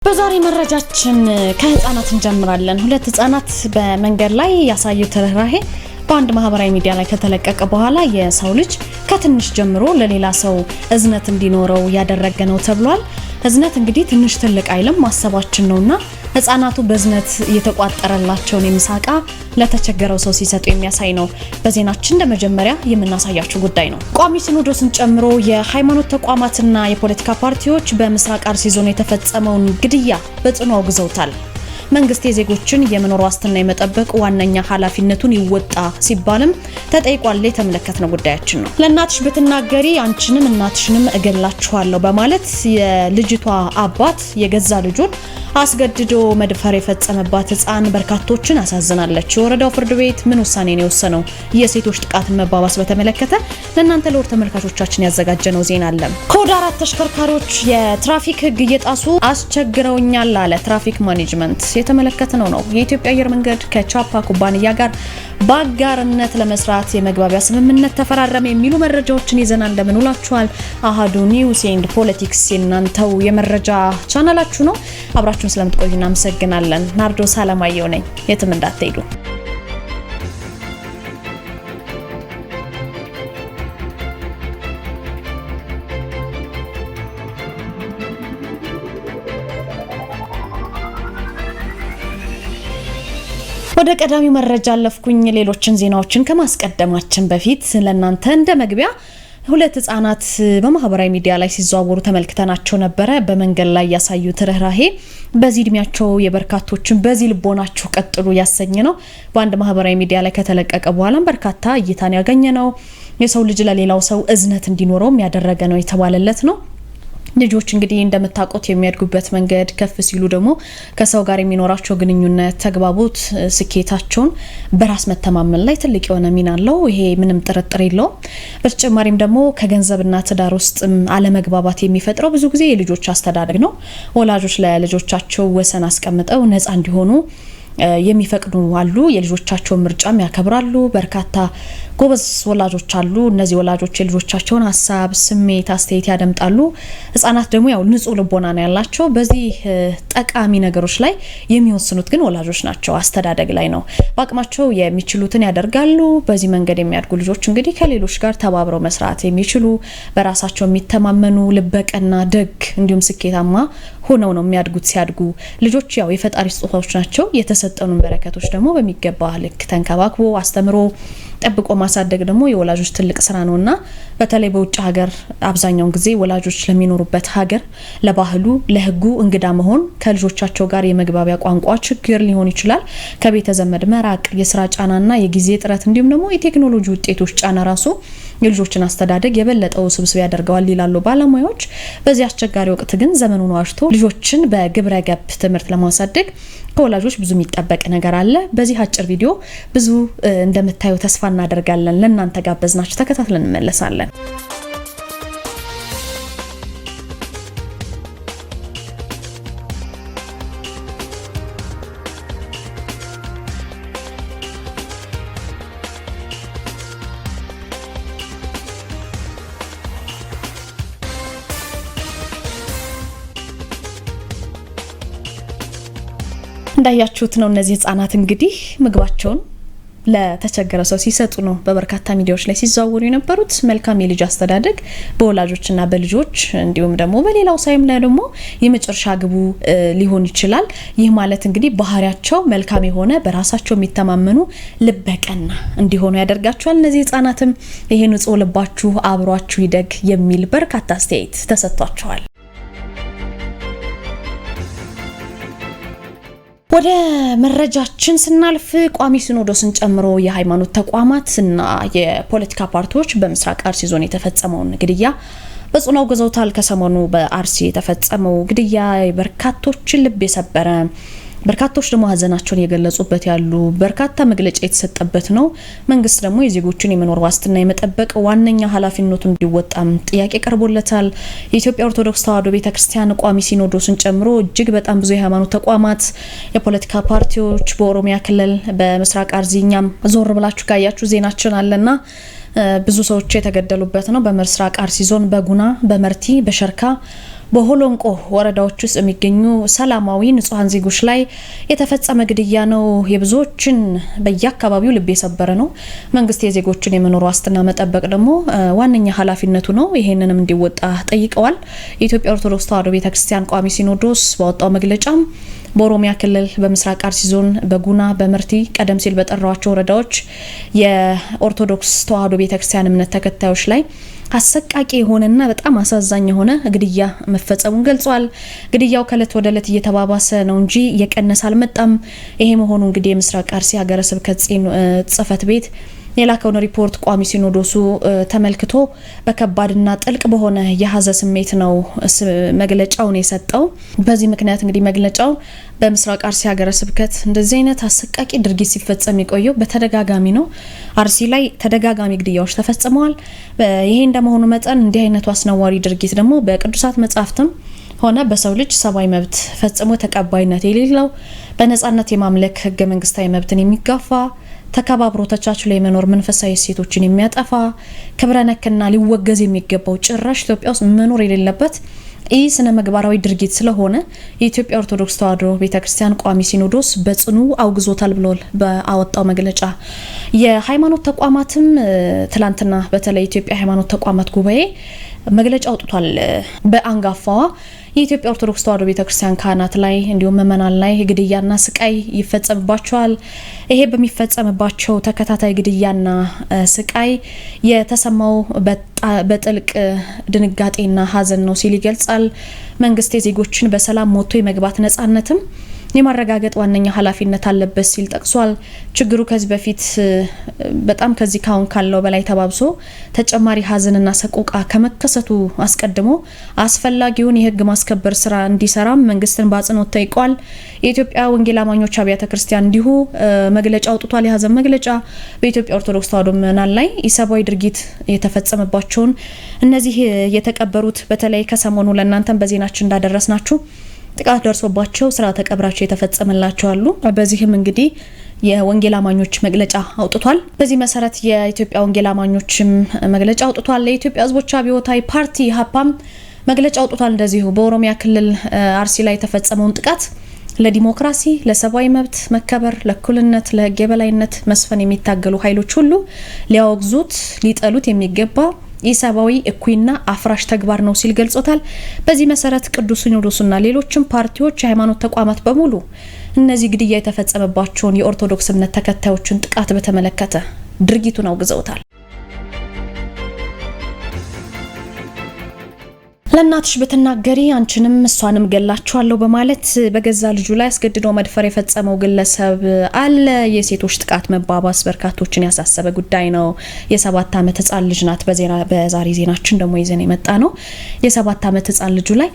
በዛሬ መረጃችን ከህፃናት እንጀምራለን። ሁለት ህፃናት በመንገድ ላይ ያሳዩት ርህራሄ በአንድ ማህበራዊ ሚዲያ ላይ ከተለቀቀ በኋላ የሰው ልጅ ከትንሽ ጀምሮ ለሌላ ሰው እዝነት እንዲኖረው ያደረገ ነው ተብሏል። እዝነት እንግዲህ ትንሽ ትልቅ አይልም ማሰባችን ነውና ህፃናቱ በእዝነት እየተቋጠረላቸውን የሚሳቃ ለተቸገረው ሰው ሲሰጡ የሚያሳይ ነው። በዜናችን እንደመጀመሪያ የምናሳያችሁ ጉዳይ ነው። ቋሚ ሲኖዶስን ጨምሮ የሃይማኖት ተቋማትና የፖለቲካ ፓርቲዎች በምስራቅ አርሲ ዞን የተፈጸመውን ግድያ በጽኑ አውግዘውታል። መንግስት የዜጎችን የመኖር ዋስትና የመጠበቅ ዋነኛ ኃላፊነቱን ይወጣ ሲባልም ተጠይቋል። የተመለከትነው ጉዳያችን ነው። ለእናትሽ ብትናገሪ አንቺንም እናትሽንም እገላችኋለሁ በማለት የልጅቷ አባት የገዛ ልጁን አስገድዶ መድፈር የፈጸመባት ህፃን በርካቶችን አሳዝናለች። የወረዳው ፍርድ ቤት ምን ውሳኔ ነው የወሰነው? የሴቶች ጥቃትን መባባስ በተመለከተ ለእናንተ ለወር ተመልካቾቻችን ያዘጋጀነው ዜና አለ። ኮድ 4 ተሽከርካሪዎች የትራፊክ ህግ እየጣሱ አስቸግረውኛል አለ ትራፊክ ማኔጅመንት። የተመለከትነው ነው። የኢትዮጵያ አየር መንገድ ከቻፓ ኩባንያ ጋር በአጋርነት ለመስራት የመግባቢያ ስምምነት ተፈራረመ የሚሉ መረጃዎችን ይዘናል። እንደምን ውላችኋል? አሃዱ ኒውስ ኤንድ ፖለቲክስ የናንተው የመረጃ ቻናላችሁ ነው። አብራችሁን ስለምትቆዩ እናመሰግናለን። ናርዶስ አለማየሁ ነኝ። የትም እንዳትሄዱ። ወደ ቀዳሚው መረጃ አለፍኩኝ። ሌሎችን ዜናዎችን ከማስቀደማችን በፊት ለእናንተ እንደ መግቢያ ሁለት ህፃናት በማህበራዊ ሚዲያ ላይ ሲዘዋወሩ ተመልክተናቸው ነበረ። በመንገድ ላይ ያሳዩት ርህራሄ በዚህ እድሜያቸው የበርካቶችን በዚህ ልቦናቸው ቀጥሉ ያሰኘ ነው። በአንድ ማህበራዊ ሚዲያ ላይ ከተለቀቀ በኋላም በርካታ እይታን ያገኘ ነው። የሰው ልጅ ለሌላው ሰው እዝነት እንዲኖረው ያደረገ ነው የተባለለት ነው። ልጆች እንግዲህ እንደምታውቁት የሚያድጉበት መንገድ ከፍ ሲሉ ደግሞ ከሰው ጋር የሚኖራቸው ግንኙነት፣ ተግባቦት ስኬታቸውን በራስ መተማመን ላይ ትልቅ የሆነ ሚና አለው። ይሄ ምንም ጥርጥር የለውም። በተጨማሪም ደግሞ ከገንዘብና ትዳር ውስጥ አለመግባባት የሚፈጥረው ብዙ ጊዜ የልጆች አስተዳደግ ነው። ወላጆች ለልጆቻቸው ወሰን አስቀምጠው ነፃ እንዲሆኑ የሚፈቅዱ አሉ። የልጆቻቸውን ምርጫም ያከብራሉ። በርካታ ጎበዝ ወላጆች አሉ። እነዚህ ወላጆች የልጆቻቸውን ሀሳብ፣ ስሜት፣ አስተያየት ያደምጣሉ። ህፃናት ደግሞ ያው ንጹህ ልቦና ነው ያላቸው። በዚህ ጠቃሚ ነገሮች ላይ የሚወስኑት ግን ወላጆች ናቸው። አስተዳደግ ላይ ነው። በአቅማቸው የሚችሉትን ያደርጋሉ። በዚህ መንገድ የሚያድጉ ልጆች እንግዲህ ከሌሎች ጋር ተባብረው መስራት የሚችሉ በራሳቸው የሚተማመኑ ልበቀና ደግ እንዲሁም ስኬታማ ሆነው ነው የሚያድጉት። ሲያድጉ ልጆች ያው የፈጣሪ ስጦታዎች ናቸው። የተሰጠኑን በረከቶች ደግሞ በሚገባ ልክ ተንከባክቦ አስተምሮ ጠብቆ ማሳደግ ደግሞ የወላጆች ትልቅ ስራ ነውና በተለይ በውጭ ሀገር አብዛኛውን ጊዜ ወላጆች ለሚኖሩበት ሀገር ለባህሉ ለህጉ እንግዳ መሆን ከልጆቻቸው ጋር የመግባቢያ ቋንቋ ችግር ሊሆን ይችላል። ከቤተ ዘመድ መራቅ፣ የስራ ጫናና የጊዜ ጥረት እንዲሁም ደግሞ የቴክኖሎጂ ውጤቶች ጫና ራሱ የልጆችን አስተዳደግ የበለጠው ስብስብ ያደርገዋል ይላሉ ባለሙያዎች። በዚህ አስቸጋሪ ወቅት ግን ዘመኑን ዋጅቶ ልጆችን በግብረ ገብ ትምህርት ለማሳደግ ከወላጆች ብዙ የሚጠበቅ ነገር አለ። በዚህ አጭር ቪዲዮ ብዙ እንደምታዩ ተስፋ እናደርጋለን። ለእናንተ ጋበዝናችሁ፣ ተከታትለን እንመለሳለን። እንዳያችሁት ነው። እነዚህ ህፃናት እንግዲህ ምግባቸውን ለተቸገረ ሰው ሲሰጡ ነው በበርካታ ሚዲያዎች ላይ ሲዘዋወሩ የነበሩት። መልካም የልጅ አስተዳደግ በወላጆችና በልጆች እንዲሁም ደግሞ በሌላው ሳይም ላይ ደግሞ የመጨረሻ ግቡ ሊሆን ይችላል። ይህ ማለት እንግዲህ ባህሪያቸው መልካም የሆነ በራሳቸው የሚተማመኑ ልበቀና እንዲሆኑ ያደርጋቸዋል። እነዚህ ህፃናትም ይሄ ንጹህ ልባችሁ አብሯችሁ ይደግ የሚል በርካታ አስተያየት ተሰጥቷቸዋል። ወደ መረጃችን ስናልፍ ቋሚ ሲኖዶስን ጨምሮ የሃይማኖት ተቋማትና የፖለቲካ ፓርቲዎች በምስራቅ አርሲ ዞን የተፈጸመውን ግድያ በጽኑ አውግዘውታል። ከሰሞኑ በአርሲ የተፈጸመው ግድያ በርካቶችን ልብ የሰበረ፣ በርካቶች ደግሞ ሀዘናቸውን የገለጹበት ያሉ በርካታ መግለጫ የተሰጠበት ነው። መንግስት ደግሞ የዜጎችን የመኖር ዋስትና የመጠበቅ ዋነኛ ኃላፊነቱን እንዲወጣም ጥያቄ ቀርቦለታል። የኢትዮጵያ ኦርቶዶክስ ተዋሕዶ ቤተክርስቲያን ቋሚ ሲኖዶስን ጨምሮ እጅግ በጣም ብዙ የሃይማኖት ተቋማት፣ የፖለቲካ ፓርቲዎች በኦሮሚያ ክልል በምስራቅ አርሲኛም ዞር ብላችሁ ካያችሁ ዜናችን አለና ብዙ ሰዎች የተገደሉበት ነው። በምስራቅ አርሲ ዞን በጉና በመርቲ በሸርካ በሆሎንቆ ወረዳዎች ውስጥ የሚገኙ ሰላማዊ ንጹሃን ዜጎች ላይ የተፈጸመ ግድያ ነው። የብዙዎችን በየአካባቢው ልብ የሰበረ ነው። መንግስት የዜጎችን የመኖር ዋስትና መጠበቅ ደግሞ ዋነኛ ኃላፊነቱ ነው። ይሄንንም እንዲወጣ ጠይቀዋል። የኢትዮጵያ ኦርቶዶክስ ተዋሕዶ ቤተክርስቲያን ቋሚ ሲኖዶስ ባወጣው መግለጫም በኦሮሚያ ክልል በምስራቅ አርሲ ዞን በጉና በመርቲ ቀደም ሲል በጠራዋቸው ወረዳዎች የኦርቶዶክስ ተዋሕዶ ቤተክርስቲያን እምነት ተከታዮች ላይ አሰቃቂ የሆነና በጣም አሳዛኝ የሆነ ግድያ መፈጸሙን ገልጿል። ግድያው ከእለት ወደ እለት እየተባባሰ ነው እንጂ የቀነሰ አልመጣም። ይሄ መሆኑ እንግዲህ የምስራቅ አርሲ ሀገረ ስብከት ጽሕፈት ቤት የላከውን ሪፖርት ቋሚ ሲኖዶሱ ተመልክቶ በከባድና ጥልቅ በሆነ የሀዘን ስሜት ነው መግለጫውን የሰጠው። በዚህ ምክንያት እንግዲህ መግለጫው በምስራቅ አርሲ ሀገረ ስብከት እንደዚህ አይነት አሰቃቂ ድርጊት ሲፈጸም የቆየው በተደጋጋሚ ነው። አርሲ ላይ ተደጋጋሚ ግድያዎች ተፈጽመዋል። ይሄ እንደመሆኑ መጠን እንዲህ አይነቱ አስነዋሪ ድርጊት ደግሞ በቅዱሳት መጻሕፍትም ሆነ በሰው ልጅ ሰብአዊ መብት ፈጽሞ ተቀባይነት የሌለው በነጻነት የማምለክ ህገ መንግስታዊ መብትን የሚጋፋ ተከባብሮ ተቻችሎ የመኖር መንፈሳዊ እሴቶችን የሚያጠፋ ክብረ ነክና ሊወገዝ የሚገባው ጭራሽ ኢትዮጵያ ውስጥ መኖር የሌለበት ይህ ስነ ምግባራዊ ድርጊት ስለሆነ የኢትዮጵያ ኦርቶዶክስ ተዋሕዶ ቤተክርስቲያን ቋሚ ሲኖዶስ በጽኑ አውግዞታል ብሏል በአወጣው መግለጫ። የሃይማኖት ተቋማትም ትላንትና በተለይ ኢትዮጵያ ሃይማኖት ተቋማት ጉባኤ መግለጫ አውጥቷል። በአንጋፋዋ የኢትዮጵያ ኦርቶዶክስ ተዋሕዶ ቤተክርስቲያን ካህናት ላይ እንዲሁም ምእመናን ላይ ግድያና ስቃይ ይፈጸምባቸዋል። ይሄ በሚፈጸምባቸው ተከታታይ ግድያና ስቃይ የተሰማው በጥልቅ ድንጋጤና ሀዘን ነው ሲል ይገልጻል። መንግስት የዜጎችን በሰላም ሞቶ የመግባት ነጻነትም የማረጋገጥ ዋነኛ ኃላፊነት አለበት ሲል ጠቅሷል። ችግሩ ከዚህ በፊት በጣም ከዚህ ካሁን ካለው በላይ ተባብሶ ተጨማሪ ሀዘንና ሰቆቃ ከመከሰቱ አስቀድሞ አስፈላጊውን የህግ ማስከበር ስራ እንዲሰራም መንግስትን በአጽንኦት ጠይቋል። የኢትዮጵያ ወንጌል አማኞች አብያተ ክርስቲያን እንዲሁ መግለጫ አውጥቷል። የሀዘን መግለጫ በኢትዮጵያ ኦርቶዶክስ ተዋሕዶ ምዕመናን ላይ ኢሰብአዊ ድርጊት የተፈጸመባቸውን እነዚህ የተቀበሩት በተለይ ከሰሞኑ ለእናንተም በዜናችን እንዳደረስናችሁ ጥቃት ደርሶባቸው ስርዓተ ቀብራቸው የተፈጸመላቸው አሉ። በዚህም እንግዲህ የወንጌል አማኞች መግለጫ አውጥቷል። በዚህ መሰረት የኢትዮጵያ ወንጌል አማኞችም መግለጫ አውጥቷል። የኢትዮጵያ ሕዝቦች አብዮታዊ ፓርቲ ኢህአፓም መግለጫ አውጥቷል። እንደዚሁ በኦሮሚያ ክልል አርሲ ላይ የተፈጸመውን ጥቃት ለዲሞክራሲ፣ ለሰብአዊ መብት መከበር፣ ለእኩልነት፣ ለህግ የበላይነት መስፈን የሚታገሉ ኃይሎች ሁሉ ሊያወግዙት፣ ሊጠሉት የሚገባ ኢሰብአዊ እኩይና አፍራሽ ተግባር ነው ሲል ገልጾታል። በዚህ መሰረት ቅዱስ ሲኖዶሱና ሌሎችም ፓርቲዎች፣ የሃይማኖት ተቋማት በሙሉ እነዚህ ግድያ የተፈጸመባቸውን የኦርቶዶክስ እምነት ተከታዮችን ጥቃት በተመለከተ ድርጊቱን አውግዘውታል። ለእናትሽ ብትናገሪ አንቺንም እሷንም ገላችኋለሁ በማለት በገዛ ልጁ ላይ አስገድዶ መድፈር የፈጸመው ግለሰብ አለ። የሴቶች ጥቃት መባባስ በርካቶችን ያሳሰበ ጉዳይ ነው። የ7 ዓመት ህጻን ልጅ ናት። በዛሬ ዜናችን ደግሞ ይዘን የመጣ ነው። የ7 ዓመት ህጻን ልጁ ላይ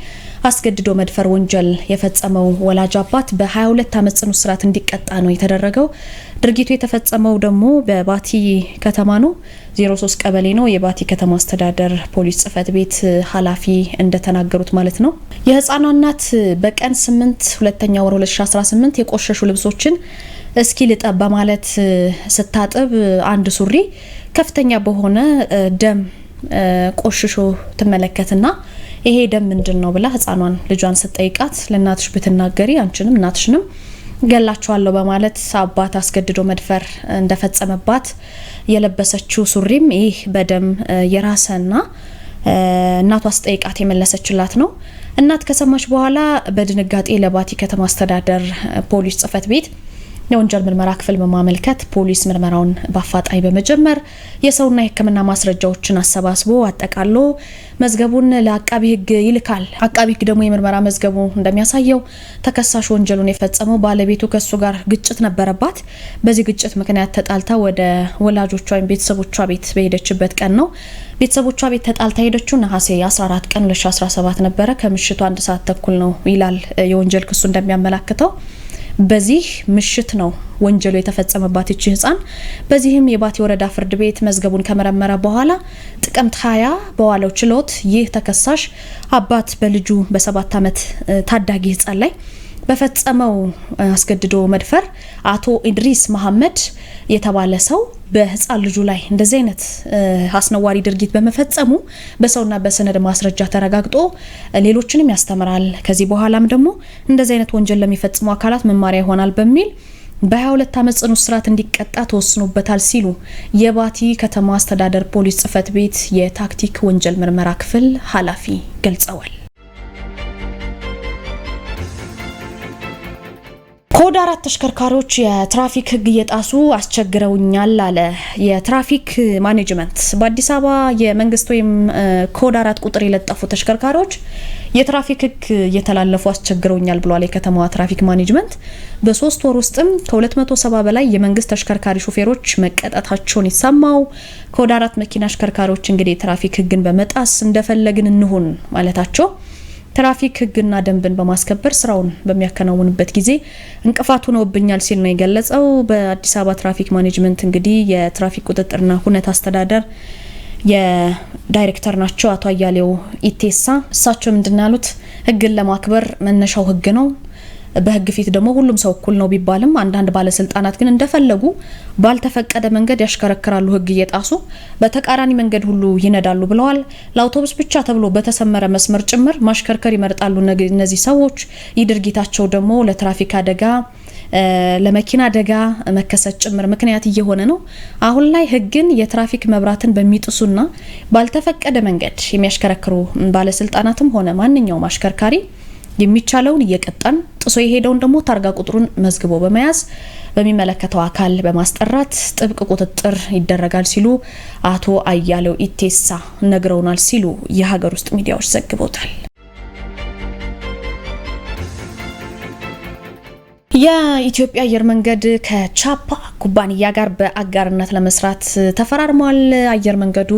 አስገድዶ መድፈር ወንጀል የፈጸመው ወላጅ አባት በ22 ዓመት ጽኑ እስራት እንዲቀጣ ነው የተደረገው። ድርጊቱ የተፈጸመው ደግሞ በባቲ ከተማ ነው፣ 03 ቀበሌ ነው። የባቲ ከተማ አስተዳደር ፖሊስ ጽሕፈት ቤት ኃላፊ እንደተናገሩት ማለት ነው። የህፃኗ እናት በቀን 8 ሁለተኛ ወር 2018 የቆሸሹ ልብሶችን እስኪ ልጠብ በማለት ስታጥብ አንድ ሱሪ ከፍተኛ በሆነ ደም ቆሽሾ ትመለከትና ይሄ ደም ምንድነው ብላ ህፃኗን ልጇን ስትጠይቃት ለእናትሽ ብትናገሪ አንቺንም እናትሽንም ገላችኋለሁ በማለት አባት አስገድዶ መድፈር እንደፈጸመባት የለበሰችው ሱሪም ይህ በደም የራሰና እናቷ አስጠይቃት የመለሰችላት ነው። እናት ከሰማች በኋላ በድንጋጤ ለባቲ ከተማ አስተዳደር ፖሊስ ጽሕፈት ቤት የወንጀል ምርመራ ክፍል በማመልከት ፖሊስ ምርመራውን በአፋጣኝ በመጀመር የሰውና የሕክምና ማስረጃዎችን አሰባስቦ አጠቃሎ መዝገቡን ለአቃቢ ሕግ ይልካል። አቃቢ ሕግ ደግሞ የምርመራ መዝገቡ እንደሚያሳየው ተከሳሽ ወንጀሉን የፈጸመው ባለቤቱ ከሱ ጋር ግጭት ነበረባት። በዚህ ግጭት ምክንያት ተጣልታ ወደ ወላጆቿ ወይም ቤተሰቦቿ ቤት በሄደችበት ቀን ነው። ቤተሰቦቿ ቤት ተጣልታ ሄደችው ነሐሴ 14 ቀን 2017 ነበረ። ከምሽቱ 1 ሰዓት ተኩል ነው ይላል የወንጀል ክሱ እንደሚያመላክተው። በዚህ ምሽት ነው ወንጀሉ የተፈጸመባት እቺ ህፃን። በዚህም የባቲ ወረዳ ፍርድ ቤት መዝገቡን ከመረመረ በኋላ ጥቅምት 20 በዋለው ችሎት ይህ ተከሳሽ አባት በልጁ በ7 ዓመት ታዳጊ ህፃን ላይ በፈጸመው አስገድዶ መድፈር አቶ ኢድሪስ መሐመድ የተባለ ሰው በህፃን ልጁ ላይ እንደዚህ አይነት አስነዋሪ ድርጊት በመፈጸሙ በሰውና በሰነድ ማስረጃ ተረጋግጦ ሌሎችንም ያስተምራል። ከዚህ በኋላም ደግሞ እንደዚህ አይነት ወንጀል ለሚፈጽሙ አካላት መማሪያ ይሆናል በሚል በ22 ዓመት ጽኑ እስራት እንዲቀጣ ተወስኖበታል ሲሉ የባቲ ከተማ አስተዳደር ፖሊስ ጽሕፈት ቤት የታክቲክ ወንጀል ምርመራ ክፍል ኃላፊ ገልጸዋል። ኮድ 4 ተሽከርካሪዎች የትራፊክ ህግ እየጣሱ አስቸግረውኛል አለ የትራፊክ ማኔጅመንት። በአዲስ አበባ የመንግስት ወይም ኮድ 4 ቁጥር የለጠፉ ተሽከርካሪዎች የትራፊክ ህግ እየተላለፉ አስቸግረውኛል ብሏል የከተማዋ ትራፊክ ማኔጅመንት። በ3 ወር ውስጥም ከ270 በላይ የመንግስት ተሽከርካሪ ሹፌሮች መቀጣታቸውን ይሰማው። ኮድ 4 መኪና አሽከርካሪዎች እንግዲህ የትራፊክ ህግን በመጣስ እንደፈለግን እንሁን ማለታቸው ትራፊክ ህግና ደንብን በማስከበር ስራውን በሚያከናውንበት ጊዜ እንቅፋት ሆኖብኛል ሲል ነው የገለጸው። በአዲስ አበባ ትራፊክ ማኔጅመንት እንግዲህ የትራፊክ ቁጥጥርና ሁነት አስተዳደር የዳይሬክተር ናቸው አቶ አያሌው ኢቴሳ። እሳቸው ምንድን ያሉት ህግን ለማክበር መነሻው ህግ ነው፣ በህግ ፊት ደግሞ ሁሉም ሰው እኩል ነው ቢባልም አንዳንድ ባለስልጣናት ግን እንደፈለጉ ባልተፈቀደ መንገድ ያሽከረክራሉ፣ ህግ እየጣሱ በተቃራኒ መንገድ ሁሉ ይነዳሉ ብለዋል። ለአውቶቡስ ብቻ ተብሎ በተሰመረ መስመር ጭምር ማሽከርከር ይመርጣሉ እነዚህ ሰዎች። ይህ ድርጊታቸው ደግሞ ለትራፊክ አደጋ ለመኪና አደጋ መከሰት ጭምር ምክንያት እየሆነ ነው። አሁን ላይ ህግን የትራፊክ መብራትን በሚጥሱና ባልተፈቀደ መንገድ የሚያሽከረክሩ ባለስልጣናትም ሆነ ማንኛውም አሽከርካሪ የሚቻለውን እየቀጣን ጥሶ የሄደውን ደግሞ ታርጋ ቁጥሩን መዝግቦ በመያዝ በሚመለከተው አካል በማስጠራት ጥብቅ ቁጥጥር ይደረጋል ሲሉ አቶ አያሌው ኢቴሳ ነግረውናል ሲሉ የሀገር ውስጥ ሚዲያዎች ዘግበውታል። የኢትዮጵያ አየር መንገድ ከቻፓ ኩባንያ ጋር በአጋርነት ለመስራት ተፈራርሟል። አየር መንገዱ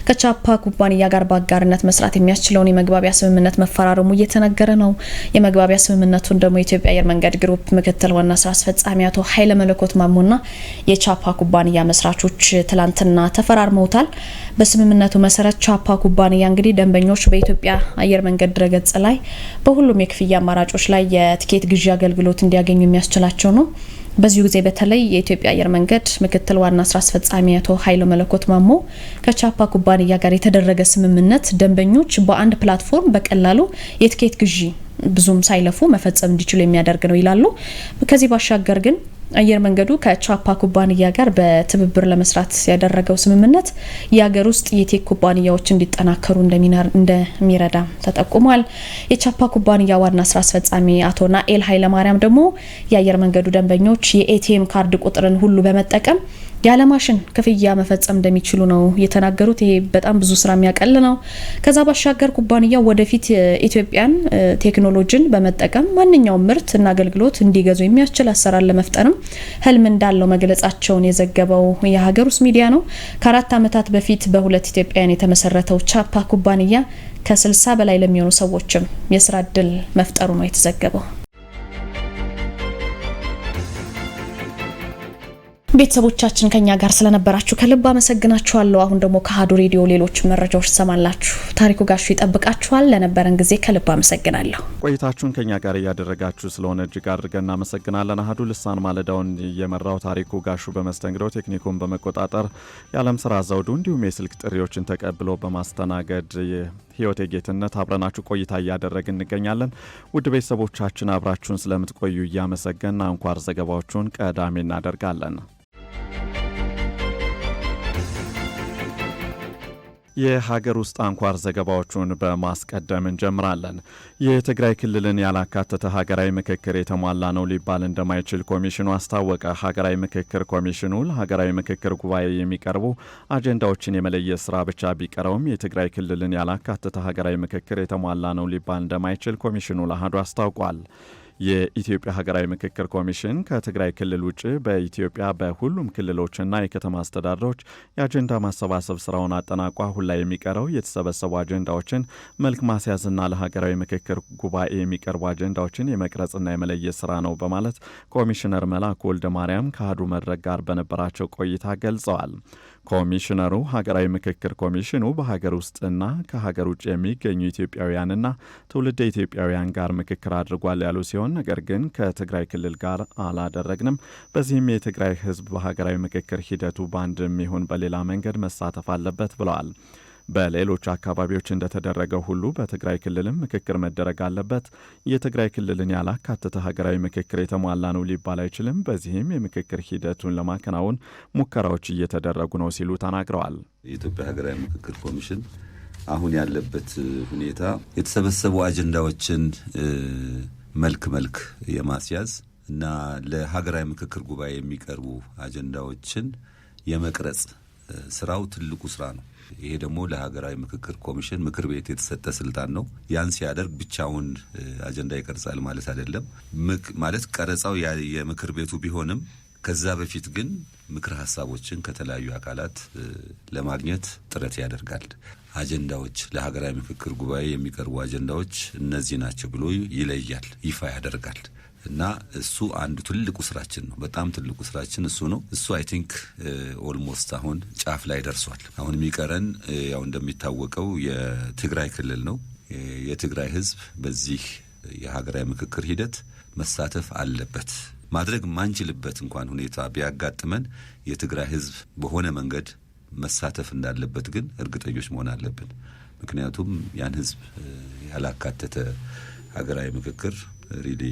ከቻፓ ኩባንያ ጋር በአጋርነት መስራት የሚያስችለውን የመግባቢያ ስምምነት መፈራረሙ እየተነገረ ነው። የመግባቢያ ስምምነቱን ደግሞ የኢትዮጵያ አየር መንገድ ግሩፕ ምክትል ዋና ስራ አስፈጻሚ አቶ ኃይለ መለኮት ማሞና የቻፓ ኩባንያ መስራቾች ትላንትና ተፈራርመውታል። በስምምነቱ መሰረት ቻፓ ኩባንያ እንግዲህ ደንበኞች በኢትዮጵያ አየር መንገድ ድረገጽ ላይ በሁሉም የክፍያ አማራጮች ላይ የቲኬት ግዢ አገልግሎት እንዲያገኙ የሚያስችላቸው ነው። በዚሁ ጊዜ በተለይ የኢትዮጵያ አየር መንገድ ምክትል ዋና ስራ አስፈጻሚ አቶ ኃይለ መለኮት ማሞ ከቻፓ ኩባንያ ጋር የተደረገ ስምምነት ደንበኞች በአንድ ፕላትፎርም በቀላሉ የቲኬት ግዢ ብዙም ሳይለፉ መፈጸም እንዲችሉ የሚያደርግ ነው ይላሉ። ከዚህ ባሻገር ግን አየር መንገዱ ከቻፓ ኩባንያ ጋር በትብብር ለመስራት ያደረገው ስምምነት የሀገር ውስጥ የቴክ ኩባንያዎች እንዲጠናከሩ እንደሚረዳ ተጠቁሟል። የቻፓ ኩባንያ ዋና ስራ አስፈጻሚ አቶ ናኤል ኃይለማርያም ደግሞ የአየር መንገዱ ደንበኞች የኤቲኤም ካርድ ቁጥርን ሁሉ በመጠቀም ያለማሽን ክፍያ መፈጸም እንደሚችሉ ነው የተናገሩት። ይሄ በጣም ብዙ ስራ የሚያቀል ነው። ከዛ ባሻገር ኩባንያው ወደፊት ኢትዮጵያን ቴክኖሎጂን በመጠቀም ማንኛውም ምርት እና አገልግሎት እንዲገዙ የሚያስችል አሰራር ለመፍጠርም ህልም እንዳለው መግለጻቸውን የዘገበው የሀገር ውስጥ ሚዲያ ነው። ከ4 ዓመታት በፊት በሁለት ኢትዮጵያውያን የተመሰረተው ቻፓ ኩባንያ ከ60 በላይ ለሚሆኑ ሰዎችም የስራ እድል መፍጠሩ ነው የተዘገበው። ቤተሰቦቻችን ከኛ ጋር ስለነበራችሁ ከልብ አመሰግናችኋለሁ። አሁን ደግሞ ከአሀዱ ሬዲዮ ሌሎች መረጃዎች ሰማላችሁ። ታሪኩ ጋሹ ይጠብቃችኋል። ለነበረን ጊዜ ከልብ አመሰግናለሁ። ቆይታችሁን ከኛ ጋር እያደረጋችሁ ስለሆነ እጅግ አድርገን እናመሰግናለን። አሀዱ ልሳን ማለዳውን የመራው ታሪኩ ጋሹ በመስተንግዶ ቴክኒኩን በመቆጣጠር የዓለም ስራ ዘውዱ እንዲሁም የስልክ ጥሪዎችን ተቀብሎ በማስተናገድ ህይወት የጌትነት አብረናችሁ ቆይታ እያደረግን እንገኛለን። ውድ ቤተሰቦቻችን አብራችሁን ስለምትቆዩ እያመሰገን አንኳር ዘገባዎቹን ቀዳሚ እናደርጋለን። የሀገር ውስጥ አንኳር ዘገባዎቹን በማስቀደም እንጀምራለን። የትግራይ ክልልን ያላካተተ ሀገራዊ ምክክር የተሟላ ነው ሊባል እንደማይችል ኮሚሽኑ አስታወቀ። ሀገራዊ ምክክር ኮሚሽኑ ለሀገራዊ ምክክር ጉባኤ የሚቀርቡ አጀንዳዎችን የመለየት ስራ ብቻ ቢቀረውም የትግራይ ክልልን ያላካተተ ሀገራዊ ምክክር የተሟላ ነው ሊባል እንደማይችል ኮሚሽኑ ለአሀዱ አስታውቋል። የኢትዮጵያ ሀገራዊ ምክክር ኮሚሽን ከትግራይ ክልል ውጭ በኢትዮጵያ በሁሉም ክልሎችና የከተማ አስተዳደሮች የአጀንዳ ማሰባሰብ ስራውን አጠናቋ አሁን ላይ የሚቀረው የተሰበሰቡ አጀንዳዎችን መልክ ማስያዝና ለሀገራዊ ምክክር ጉባኤ የሚቀርቡ አጀንዳዎችን የመቅረጽና የመለየት ስራ ነው በማለት ኮሚሽነር መላኩ ወልደ ማርያም ከአሀዱ መድረክ ጋር በነበራቸው ቆይታ ገልጸዋል። ኮሚሽነሩ ሀገራዊ ምክክር ኮሚሽኑ በሀገር ውስጥና ከሀገር ውጭ የሚገኙ ኢትዮጵያውያንና ትውልደ ኢትዮጵያውያን ጋር ምክክር አድርጓል ያሉ ሲሆን ነገር ግን ከትግራይ ክልል ጋር አላደረግንም። በዚህም የትግራይ ሕዝብ በሀገራዊ ምክክር ሂደቱ በአንድም ይሁን በሌላ መንገድ መሳተፍ አለበት ብለዋል። በሌሎች አካባቢዎች እንደተደረገው ሁሉ በትግራይ ክልልም ምክክር መደረግ አለበት። የትግራይ ክልልን ያላካተተ ሀገራዊ ምክክር የተሟላ ነው ሊባል አይችልም። በዚህም የምክክር ሂደቱን ለማከናወን ሙከራዎች እየተደረጉ ነው ሲሉ ተናግረዋል። የኢትዮጵያ ሀገራዊ ምክክር ኮሚሽን አሁን ያለበት ሁኔታ የተሰበሰቡ አጀንዳዎችን መልክ የማስያዝ እና ለሀገራዊ ምክክር ጉባኤ የሚቀርቡ አጀንዳዎችን የመቅረጽ ስራው ትልቁ ስራ ነው። ይሄ ደግሞ ለሀገራዊ ምክክር ኮሚሽን ምክር ቤት የተሰጠ ስልጣን ነው። ያን ሲያደርግ ብቻውን አጀንዳ ይቀርጻል ማለት አይደለም። ማለት ቀረጻው የምክር ቤቱ ቢሆንም ከዛ በፊት ግን ምክር ሀሳቦችን ከተለያዩ አካላት ለማግኘት ጥረት ያደርጋል። አጀንዳዎች ለሀገራዊ ምክክር ጉባኤ የሚቀርቡ አጀንዳዎች እነዚህ ናቸው ብሎ ይለያል፣ ይፋ ያደርጋል። እና እሱ አንዱ ትልቁ ስራችን ነው። በጣም ትልቁ ስራችን እሱ ነው። እሱ አይ ቲንክ ኦልሞስት አሁን ጫፍ ላይ ደርሷል። አሁን የሚቀረን ያው እንደሚታወቀው የትግራይ ክልል ነው። የትግራይ ሕዝብ በዚህ የሀገራዊ ምክክር ሂደት መሳተፍ አለበት። ማድረግ ማንችልበት እንኳን ሁኔታ ቢያጋጥመን የትግራይ ሕዝብ በሆነ መንገድ መሳተፍ እንዳለበት ግን እርግጠኞች መሆን አለብን። ምክንያቱም ያን ሕዝብ ያላካተተ ሀገራዊ ምክክር ሪሊ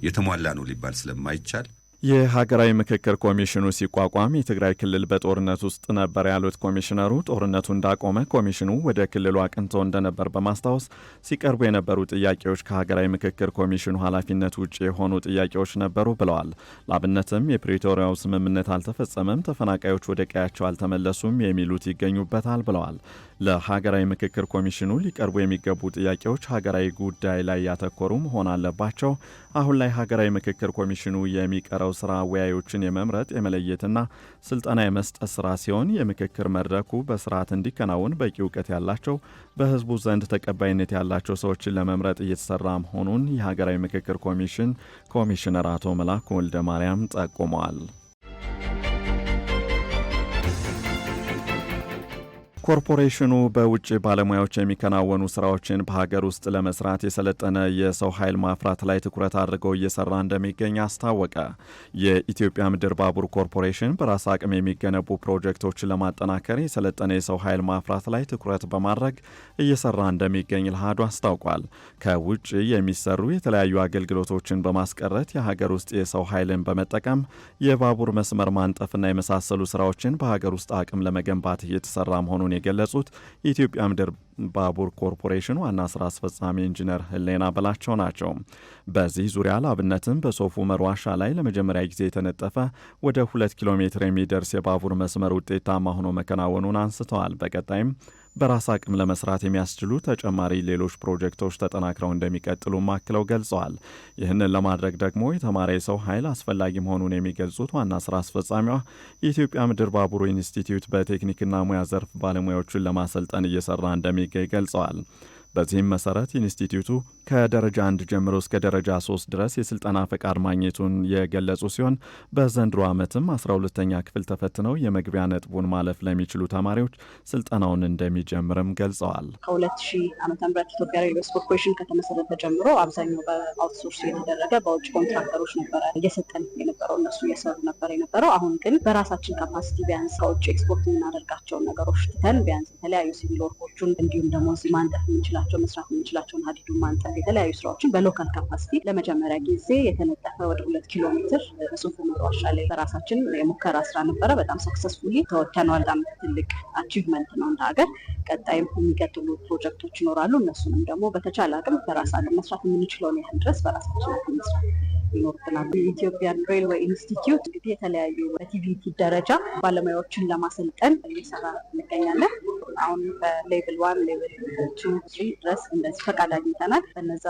የተሟላ ነው ሊባል ስለማይቻል የሀገራዊ ምክክር ኮሚሽኑ ሲቋቋም የትግራይ ክልል በጦርነት ውስጥ ነበር ያሉት ኮሚሽነሩ ጦርነቱ እንዳቆመ ኮሚሽኑ ወደ ክልሉ አቅንቶ እንደነበር በማስታወስ ሲቀርቡ የነበሩ ጥያቄዎች ከሀገራዊ ምክክር ኮሚሽኑ ኃላፊነት ውጭ የሆኑ ጥያቄዎች ነበሩ ብለዋል። ላብነትም የፕሪቶሪያው ስምምነት አልተፈጸመም፣ ተፈናቃዮች ወደ ቀያቸው አልተመለሱም የሚሉት ይገኙበታል ብለዋል። ለሀገራዊ ምክክር ኮሚሽኑ ሊቀርቡ የሚገቡ ጥያቄዎች ሀገራዊ ጉዳይ ላይ ያተኮሩ መሆን አለባቸው። አሁን ላይ ሀገራዊ ምክክር ኮሚሽኑ የሚቀረው ስራ አወያዮችን የመምረጥ የመለየትና ስልጠና የመስጠት ስራ ሲሆን የምክክር መድረኩ በስርዓት እንዲከናወን በቂ እውቀት ያላቸው በህዝቡ ዘንድ ተቀባይነት ያላቸው ሰዎችን ለመምረጥ እየተሰራ መሆኑን የሀገራዊ ምክክር ኮሚሽን ኮሚሽነር አቶ መላኩ ወልደ ማርያም ጠቁመዋል። ኮርፖሬሽኑ በውጭ ባለሙያዎች የሚከናወኑ ስራዎችን በሀገር ውስጥ ለመስራት የሰለጠነ የሰው ኃይል ማፍራት ላይ ትኩረት አድርገው እየሰራ እንደሚገኝ አስታወቀ። የኢትዮጵያ ምድር ባቡር ኮርፖሬሽን በራስ አቅም የሚገነቡ ፕሮጀክቶችን ለማጠናከር የሰለጠነ የሰው ኃይል ማፍራት ላይ ትኩረት በማድረግ እየሰራ እንደሚገኝ ለአሃዱ አስታውቋል። ከውጭ የሚሰሩ የተለያዩ አገልግሎቶችን በማስቀረት የሀገር ውስጥ የሰው ኃይልን በመጠቀም የባቡር መስመር ማንጠፍና የመሳሰሉ ስራዎችን በሀገር ውስጥ አቅም ለመገንባት እየተሰራ መሆኑን የገለጹት የኢትዮጵያ ምድር ባቡር ኮርፖሬሽን ዋና ስራ አስፈጻሚ ኢንጂነር ህሌና በላቸው ናቸው። በዚህ ዙሪያ ላብነትም በሶፍ ዑመር ዋሻ ላይ ለመጀመሪያ ጊዜ የተነጠፈ ወደ 2 ኪሎ ሜትር የሚደርስ የባቡር መስመር ውጤታማ ሆኖ መከናወኑን አንስተዋል። በቀጣይም በራስ አቅም ለመስራት የሚያስችሉ ተጨማሪ ሌሎች ፕሮጀክቶች ተጠናክረው እንደሚቀጥሉ አክለው ገልጸዋል። ይህንን ለማድረግ ደግሞ የተማረ የሰው ኃይል አስፈላጊ መሆኑን የሚገልጹት ዋና ስራ አስፈጻሚዋ የኢትዮጵያ ምድር ባቡር ኢንስቲትዩት በቴክኒክና ሙያ ዘርፍ ባለሙያዎችን ለማሰልጠን እየሰራ እንደሚገኝ ገልጸዋል። በዚህም መሰረት ኢንስቲትዩቱ ከደረጃ 1 ጀምሮ እስከ ደረጃ 3 ድረስ የስልጠና ፈቃድ ማግኘቱን የገለጹ ሲሆን በዘንድሮ ዓመትም 12ኛ ክፍል ተፈትነው የመግቢያ ነጥቡን ማለፍ ለሚችሉ ተማሪዎች ስልጠናውን እንደሚጀምርም ገልጸዋል። ከ2000 ዓመተ ምህረት ኢትዮጵያ ሬልዌይስ ኮርፖሬሽን ከተመሰረተ ጀምሮ አብዛኛው በአውትሶርስ የተደረገ በውጭ ኮንትራክተሮች ነበረ እየሰጠን የነበረው፣ እነሱ እየሰሩ ነበር የነበረው። አሁን ግን በራሳችን ካፓሲቲ ቢያንስ ከውጭ ኤክስፖርት የምናደርጋቸውን ነገሮች ትተን ቢያንስ የተለያዩ ሲቪል ወርኮቹን እንዲሁም ደግሞ እዚህ ማንጠፍ የምንችላቸው መስራት የምንችላቸውን ሀዲዱን ማንጠፍ የተለያዩ ስራዎችን በሎካል ካፓሲቲ ለመጀመሪያ ጊዜ የተነጠፈ ወደ 2 ኪሎ ሜትር በሶፍ ዑመር ዋሻ ላይ በራሳችን የሙከራ ስራ ነበረ። በጣም ሰክሰስፉሊ ተወጥተናል። በጣም ትልቅ አቺቭመንት ነው እንደ ሀገር። ቀጣይም የሚቀጥሉ ፕሮጀክቶች ይኖራሉ። እነሱንም ደግሞ በተቻለ አቅም በራስ አቅም መስራት የምንችለውን ያህል ድረስ በራሳችን አቅም መስራት ይኖርብናል። የኢትዮጵያን ሬልዌይ ኢንስቲትዩት እንግዲህ የተለያዩ በቲቪቲ ደረጃ ባለሙያዎችን ለማሰልጠን እየሰራ እንገኛለን። አሁን በሌቭል 1 ሌቭል 2 3 ድረስ እንደዚህ ፈቃድ አግኝተናል። በነዛ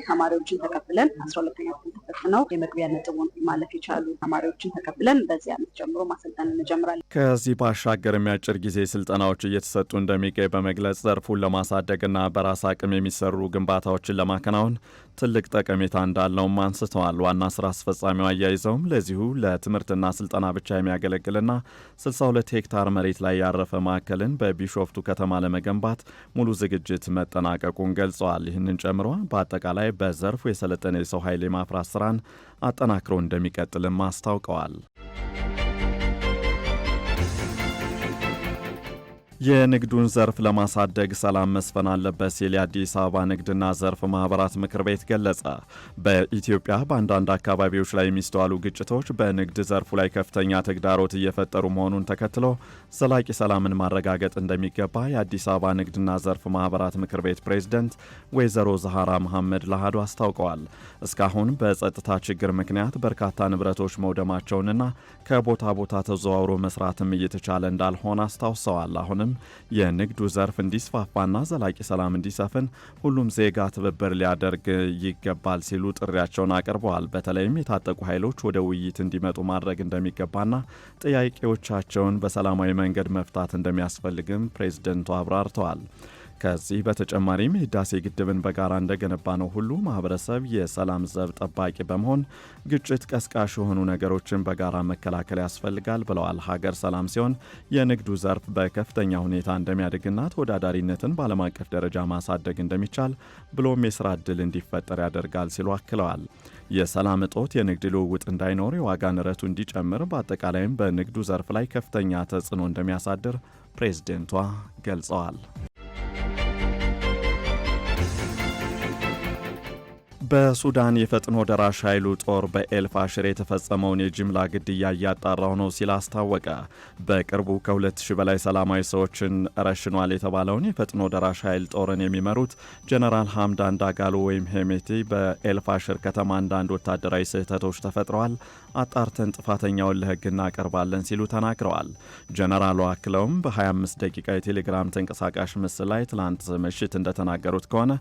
ተማሪዎችን ተቀብለን 12ኛ ክፍል ተፈትነው የመግቢያ ነጥቡን ማለፍ የቻሉ ተማሪዎችን ተቀብለን በዚህ ዓመት ጀምሮ ማሰልጠን እንጀምራለን። ከዚህ ባሻገር የአጭር ጊዜ ስልጠናዎች እየተሰጡ እንደሚገኝ በመግለጽ ዘርፉን ለማሳደግና በራስ አቅም የሚሰሩ ግንባታዎችን ለማከናወን ትልቅ ጠቀሜታ እንዳለውም አንስተዋል። ዋና ስራ አስፈጻሚው አያይዘውም ለዚሁ ለትምህርትና ስልጠና ብቻ የሚያገለግልና 62 ሄክታር መሬት ላይ ያረፈ ማዕከልን በቢሾፍቱ ከተማ ለመገንባት ሙሉ ዝግጅት መጠናቀቁን ገልጸዋል። ይህንን ጨምሮ በአጠቃላይ በዘርፉ የሰለጠነ የሰው ኃይል የማፍራት ስራን አጠናክሮ እንደሚቀጥልም አስታውቀዋል። የንግዱን ዘርፍ ለማሳደግ ሰላም መስፈን አለበት ሲል የአዲስ አበባ ንግድና ዘርፍ ማህበራት ምክር ቤት ገለጸ። በኢትዮጵያ በአንዳንድ አካባቢዎች ላይ የሚስተዋሉ ግጭቶች በንግድ ዘርፉ ላይ ከፍተኛ ተግዳሮት እየፈጠሩ መሆኑን ተከትሎ ዘላቂ ሰላምን ማረጋገጥ እንደሚገባ የአዲስ አበባ ንግድና ዘርፍ ማህበራት ምክር ቤት ፕሬዝደንት ወይዘሮ ዛሃራ መሐመድ ለአሃዱ አስታውቀዋል። እስካሁን በጸጥታ ችግር ምክንያት በርካታ ንብረቶች መውደማቸውንና ከቦታ ቦታ ተዘዋውሮ መስራትም እየተቻለ እንዳልሆነ አስታውሰዋል። አሁንም የንግዱ ዘርፍ እንዲስፋፋና ዘላቂ ሰላም እንዲሰፍን ሁሉም ዜጋ ትብብር ሊያደርግ ይገባል ሲሉ ጥሪያቸውን አቅርበዋል። በተለይም የታጠቁ ኃይሎች ወደ ውይይት እንዲመጡ ማድረግ እንደሚገባና ጥያቄዎቻቸውን በሰላማዊ መንገድ መፍታት እንደሚያስፈልግም ፕሬዝደንቱ አብራርተዋል። ከዚህ በተጨማሪም የህዳሴ ግድብን በጋራ እንደገነባ ነው ሁሉ ማህበረሰብ የሰላም ዘብ ጠባቂ በመሆን ግጭት ቀስቃሽ የሆኑ ነገሮችን በጋራ መከላከል ያስፈልጋል ብለዋል። ሀገር ሰላም ሲሆን የንግዱ ዘርፍ በከፍተኛ ሁኔታ እንደሚያድግና ተወዳዳሪነትን በዓለም አቀፍ ደረጃ ማሳደግ እንደሚቻል ብሎም የስራ ዕድል እንዲፈጠር ያደርጋል ሲሉ አክለዋል። የሰላም እጦት የንግድ ልውውጥ እንዳይኖር፣ የዋጋ ንረቱ እንዲጨምር፣ በአጠቃላይም በንግዱ ዘርፍ ላይ ከፍተኛ ተጽዕኖ እንደሚያሳድር ፕሬዝደንቷ ገልጸዋል። በሱዳን የፈጥኖ ደራሽ ኃይሉ ጦር በኤልፋሽር የተፈጸመውን የጅምላ ግድያ እያጣራው ነው ሲል አስታወቀ። በቅርቡ ከ2000 በላይ ሰላማዊ ሰዎችን ረሽኗል የተባለውን የፈጥኖ ደራሽ ኃይል ጦርን የሚመሩት ጀነራል ሐምዳን ዳጋሎ ወይም ሄሜቲ በኤልፋሽር ከተማ አንዳንድ ወታደራዊ ስህተቶች ተፈጥረዋል፣ አጣርተን ጥፋተኛውን ለሕግ እናቀርባለን ሲሉ ተናግረዋል። ጀነራሉ አክለውም በ25 ደቂቃ የቴሌግራም ተንቀሳቃሽ ምስል ላይ ትላንት ምሽት እንደተናገሩት ከሆነ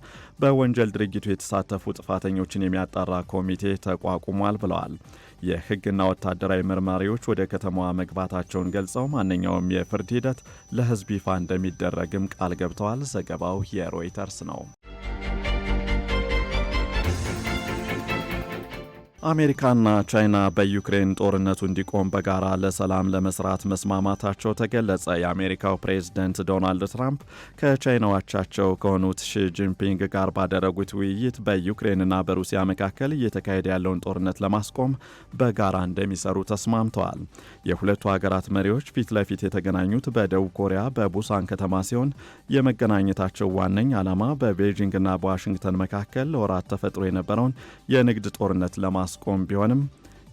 በወንጀል ድርጊቱ የተሳተፉ ጥፋተኞችን የሚያጣራ ኮሚቴ ተቋቁሟል ብለዋል። የሕግና ወታደራዊ መርማሪዎች ወደ ከተማዋ መግባታቸውን ገልጸው ማንኛውም የፍርድ ሂደት ለሕዝብ ይፋ እንደሚደረግም ቃል ገብተዋል። ዘገባው የሮይተርስ ነው። አሜሪካና ቻይና በዩክሬን ጦርነቱ እንዲቆም በጋራ ለሰላም ለመስራት መስማማታቸው ተገለጸ። የአሜሪካው ፕሬዝደንት ዶናልድ ትራምፕ ከቻይናው አቻቸው ከሆኑት ሺ ጂንፒንግ ጋር ባደረጉት ውይይት በዩክሬንና በሩሲያ መካከል እየተካሄደ ያለውን ጦርነት ለማስቆም በጋራ እንደሚሰሩ ተስማምተዋል። የሁለቱ ሀገራት መሪዎች ፊት ለፊት የተገናኙት በደቡብ ኮሪያ በቡሳን ከተማ ሲሆን የመገናኘታቸው ዋነኛ ዓላማ በቤጂንግና በዋሽንግተን መካከል ለወራት ተፈጥሮ የነበረውን የንግድ ጦርነት ለማስቆም ቢሆንም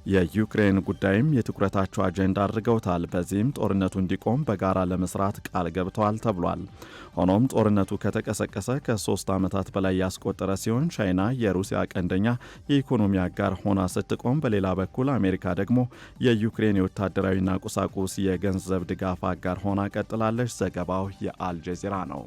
የዩክሬን ጉዳይም የትኩረታቸው አጀንዳ አድርገውታል። በዚህም ጦርነቱ እንዲቆም በጋራ ለመስራት ቃል ገብተዋል ተብሏል። ሆኖም ጦርነቱ ከተቀሰቀሰ ከ3 ዓመታት በላይ ያስቆጠረ ሲሆን ቻይና የሩሲያ ቀንደኛ የኢኮኖሚ አጋር ሆና ስትቆም፣ በሌላ በኩል አሜሪካ ደግሞ የዩክሬን የወታደራዊና ቁሳቁስ የገንዘብ ድጋፍ አጋር ሆና ቀጥላለች። ዘገባው የአልጀዚራ ነው።